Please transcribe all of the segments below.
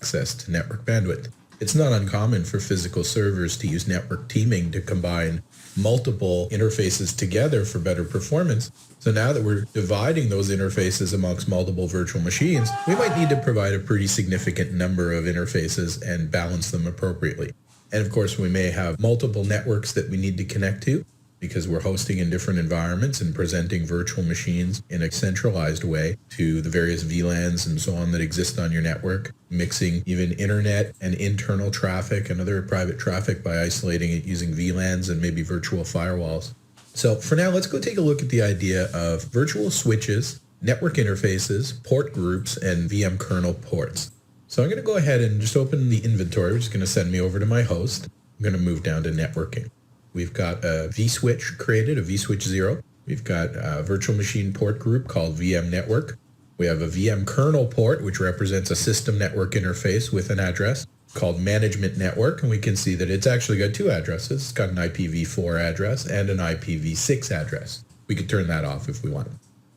access to network bandwidth. It's not uncommon for physical servers to use network teaming to combine multiple interfaces together for better performance. So now that we're dividing those interfaces amongst multiple virtual machines, we might need to provide a pretty significant number of interfaces and balance them appropriately. And of course, we may have multiple networks that we need to connect to because we're hosting in different environments and presenting virtual machines in a centralized way to the various VLANs and so on that exist on your network, mixing even internet and internal traffic and other private traffic by isolating it using VLANs and maybe virtual firewalls. So for now, let's go take a look at the idea of virtual switches, network interfaces, port groups, and VM kernel ports. So I'm going to go ahead and just open the inventory, which is going to send me over to my host. I'm going to move down to networking. We've got a vSwitch created, a vSwitch 0. We've got a virtual machine port group called VM network. We have a VM kernel port, which represents a system network interface with an address called management network. And we can see that it's actually got two addresses. It's got an IPv4 address and an IPv6 address. We could turn that off if we want.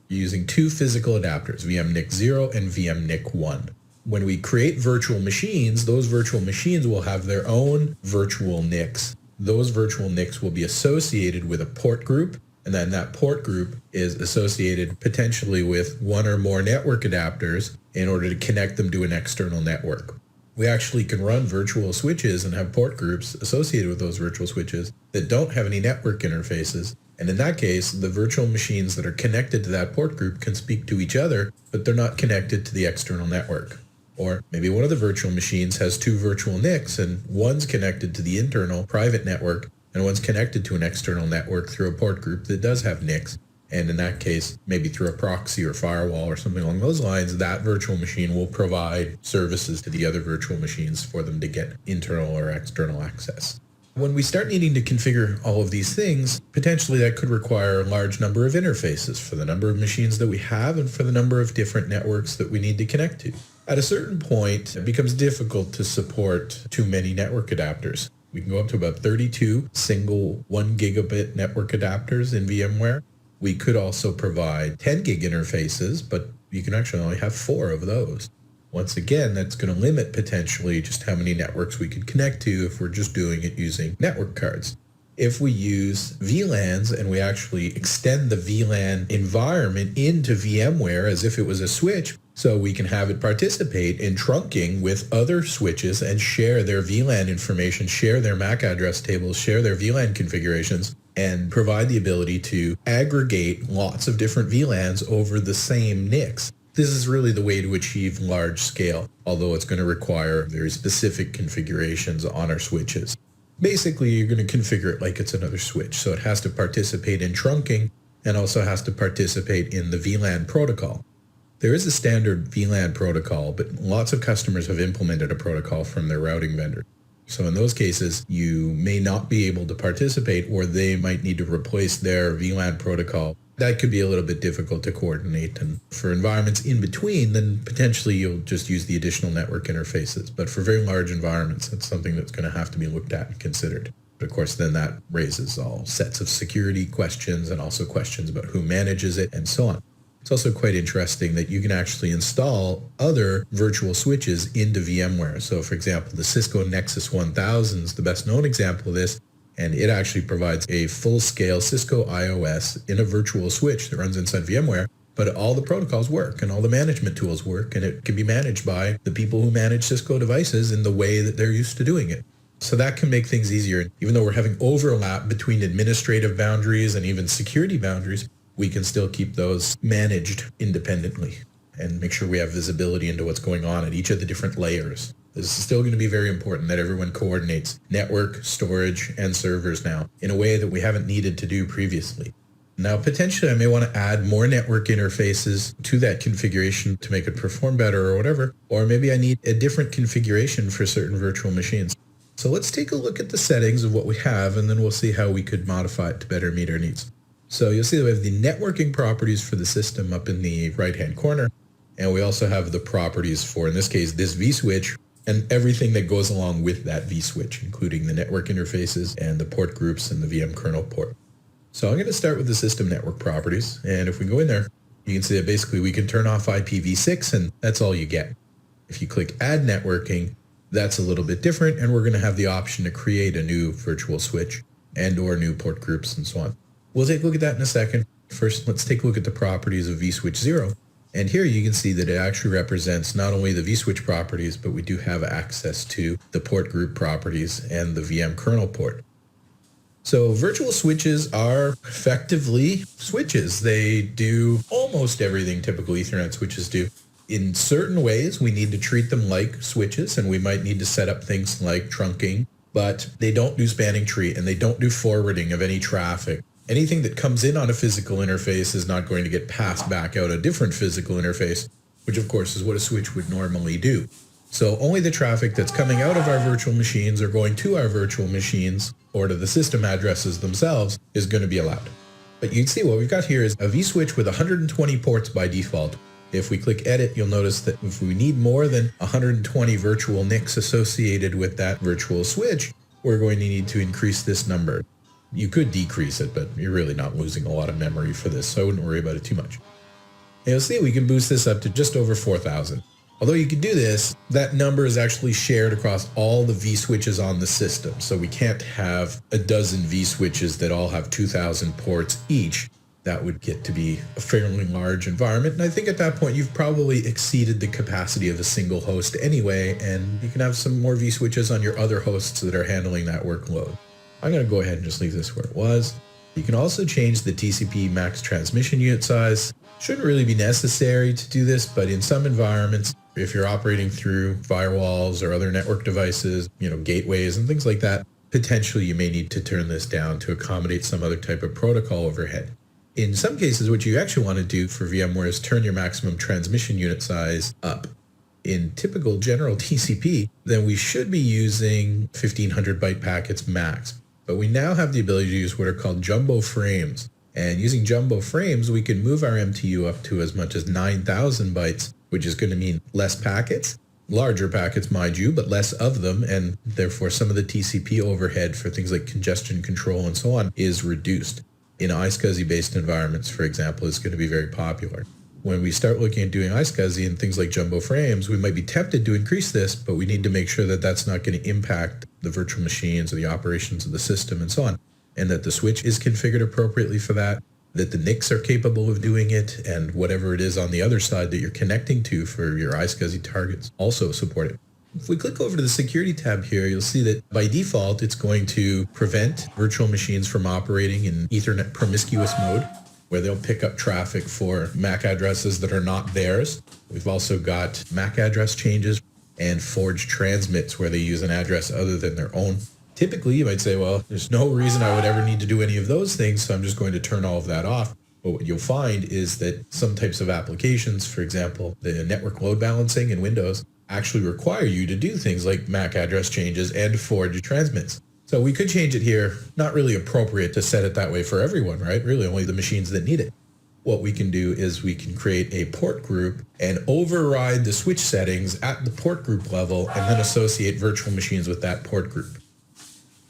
You're using two physical adapters, VM-NIC 0 and VM-NIC 1. When we create virtual machines, those virtual machines will have their own virtual NICs. Those virtual NICs will be associated with a port group, and then that port group is associated potentially with one or more network adapters in order to connect them to an external network. We actually can run virtual switches and have port groups associated with those virtual switches that don't have any network interfaces. And in that case, the virtual machines that are connected to that port group can speak to each other, but they're not connected to the external network. Or maybe one of the virtual machines has two virtual NICs and one's connected to the internal private network and one's connected to an external network through a port group that does have NICs. And in that case, maybe through a proxy or firewall or something along those lines, that virtual machine will provide services to the other virtual machines for them to get internal or external access. When we start needing to configure all of these things, potentially that could require a large number of interfaces for the number of machines that we have and for the number of different networks that we need to connect to. At a certain point, it becomes difficult to support too many network adapters. We can go up to about 32 single 1 gigabit network adapters in VMware. We could also provide 10 gig interfaces, but you can actually only have 4 of those. Once again, that's going to limit potentially just how many networks we could connect to if we're just doing it using network cards. If we use VLANs and we actually extend the VLAN environment into VMware as if it was a switch, so we can have it participate in trunking with other switches and share their VLAN information, share their MAC address tables, share their VLAN configurations, and provide the ability to aggregate lots of different VLANs over the same NICs. This is really the way to achieve large scale, although it's going to require very specific configurations on our switches. Basically, you're going to configure it like it's another switch, so it has to participate in trunking and also has to participate in the VLAN protocol. There is a standard VLAN protocol, but lots of customers have implemented a protocol from their routing vendor. So in those cases, you may not be able to participate, or they might need to replace their VLAN protocol. That could be a little bit difficult to coordinate. And for environments in between, then potentially you'll just use the additional network interfaces. But for very large environments, that's something that's going to have to be looked at and considered. But of course, then that raises all sets of security questions and also questions about who manages it and so on. It's also quite interesting that you can actually install other virtual switches into VMware. So for example, the Cisco Nexus 1000 is the best known example of this, and it actually provides a full-scale Cisco IOS in a virtual switch that runs inside VMware, but all the protocols work and all the management tools work, and it can be managed by the people who manage Cisco devices in the way that they're used to doing it. So that can make things easier. Even though we're having overlap between administrative boundaries and even security boundaries, we can still keep those managed independently and make sure we have visibility into what's going on at each of the different layers. This is still going to be very important that everyone coordinates network, storage, and servers now in a way that we haven't needed to do previously. Now, potentially, I may want to add more network interfaces to that configuration to make it perform better or whatever, or maybe I need a different configuration for certain virtual machines. So let's take a look at the settings of what we have, and then we'll see how we could modify it to better meet our needs. So you'll see that we have the networking properties for the system up in the right-hand corner, and we also have the properties for, in this case, this vSwitch, and everything that goes along with that vSwitch, including the network interfaces and the port groups and the VM kernel port. So I'm going to start with the system network properties, and if we go in there, you can see that basically we can turn off IPv6, and that's all you get. If you click Add Networking, that's a little bit different, and we're going to have the option to create a new virtual switch and or new port groups and so on. We'll take a look at that in a second. First, let's take a look at the properties of vSwitch 0. And here you can see that it actually represents not only the vSwitch properties, but we do have access to the port group properties and the VM kernel port. So virtual switches are effectively switches. They do almost everything typical Ethernet switches do. In certain ways, we need to treat them like switches, and we might need to set up things like trunking, but they don't do spanning tree, and they don't do forwarding of any traffic. Anything that comes in on a physical interface is not going to get passed back out a different physical interface, which of course is what a switch would normally do. So only the traffic that's coming out of our virtual machines or going to our virtual machines or to the system addresses themselves is going to be allowed. But you can see what we've got here is a vSwitch with 120 ports by default. If we click Edit, you'll notice that if we need more than 120 virtual NICs associated with that virtual switch, we're going to need to increase this number. You could decrease it, but you're really not losing a lot of memory for this, so I wouldn't worry about it too much. And you'll see we can boost this up to just over 4,000. Although you can do this, that number is actually shared across all the vSwitches on the system. So we can't have a dozen vSwitches that all have 2,000 ports each. That would get to be a fairly large environment. And I think at that point, you've probably exceeded the capacity of a single host anyway, and you can have some more vSwitches on your other hosts that are handling that workload. I'm going to go ahead and just leave this where it was. You can also change the TCP max transmission unit size. Shouldn't really be necessary to do this, but in some environments, if you're operating through firewalls or other network devices, gateways and things like that, potentially you may need to turn this down to accommodate some other type of protocol overhead. In some cases, what you actually want to do for VMware is turn your maximum transmission unit size up. In typical general TCP, then we should be using 1500 byte packets max. But we now have the ability to use what are called jumbo frames. And using jumbo frames, we can move our MTU up to as much as 9,000 bytes, which is going to mean less packets, larger packets, mind you, but less of them. And therefore, some of the TCP overhead for things like congestion control and so on is reduced. In iSCSI-based environments, for example, is going to be very popular. When we start looking at doing iSCSI and things like jumbo frames, we might be tempted to increase this, but we need to make sure that that's not going to impact the virtual machines or the operations of the system and so on, and that the switch is configured appropriately for that, that the NICs are capable of doing it, and whatever it is on the other side that you're connecting to for your iSCSI targets also support it. If we click over to the security tab here, you'll see that by default, it's going to prevent virtual machines from operating in Ethernet promiscuous mode, where they'll pick up traffic for MAC addresses that are not theirs. We've also got MAC address changes and forged transmits where they use an address other than their own. Typically, you might say, well, there's no reason I would ever need to do any of those things, so I'm just going to turn all of that off. But what you'll find is that some types of applications, for example, the network load balancing in Windows, actually require you to do things like MAC address changes and forged transmits. So we could change it here. Not really appropriate to set it that way for everyone, right? Really only the machines that need it. What we can do is we can create a port group and override the switch settings at the port group level and then associate virtual machines with that port group.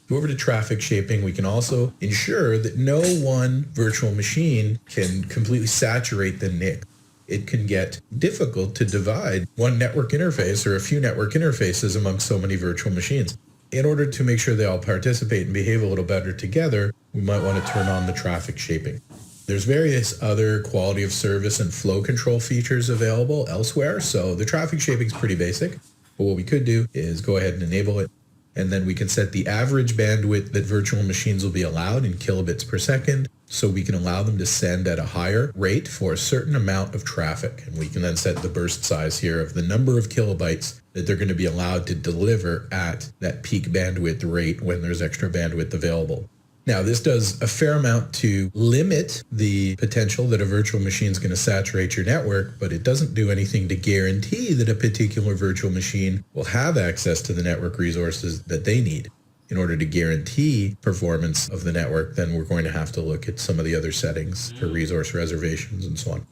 Go over to traffic shaping. We can also ensure that no one virtual machine can completely saturate the NIC. It can get difficult to divide one network interface or a few network interfaces among so many virtual machines. In order to make sure they all participate and behave a little better together, we might want to turn on the traffic shaping. There's various other quality of service and flow control features available elsewhere, so the traffic shaping is pretty basic. But what we could do is go ahead and enable it, and then we can set the average bandwidth that virtual machines will be allowed in kilobits per second, so we can allow them to send at a higher rate for a certain amount of traffic. And we can then set the burst size here of the number of kilobytes that they're going to be allowed to deliver at that peak bandwidth rate when there's extra bandwidth available. Now, this does a fair amount to limit the potential that a virtual machine is going to saturate your network, but it doesn't do anything to guarantee that a particular virtual machine will have access to the network resources that they need. In order to guarantee performance of the network, then we're going to have to look at some of the other settings for resource reservations and so on.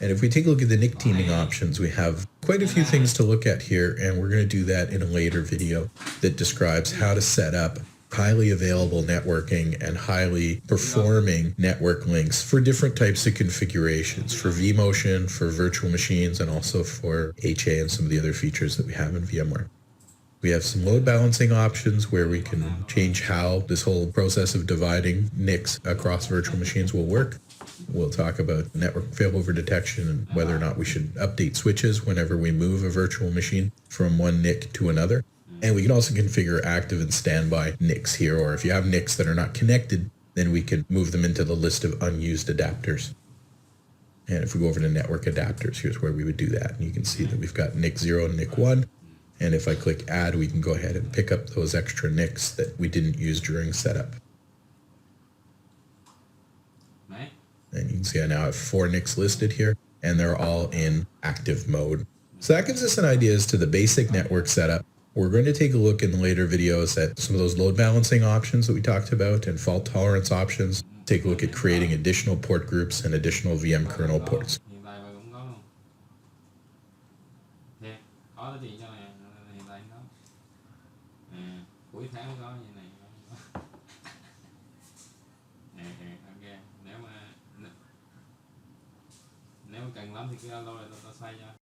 And if we take a look at the NIC teaming options, we have quite a few things to look at here, and we're going to do that in a later video that describes how to set up highly available networking and highly performing network links for different types of configurations, for vMotion, for virtual machines, and also for HA and some of the other features that we have in VMware. We have some load balancing options where we can change how this whole process of dividing NICs across virtual machines will work. We'll talk about network failover detection and whether or not we should update switches whenever we move a virtual machine from one NIC to another. And we can also configure active and standby NICs here, or if you have NICs that are not connected, then we can move them into the list of unused adapters. And if we go over to network adapters, here's where we would do that. And you can see that we've got NIC 0 and NIC 1. And if I click add, we can go ahead and pick up those extra NICs that we didn't use during setup. And you can see I now have 4 NICs listed here, and they're all in active mode. So that gives us an idea as to the basic network setup. We're going to take a look in later videos at some of those load balancing options that we talked about and fault tolerance options. Take a look at creating additional port groups and additional VM kernel ports. Nếu mà cần lắm thì cứ alo là tao xoay cho.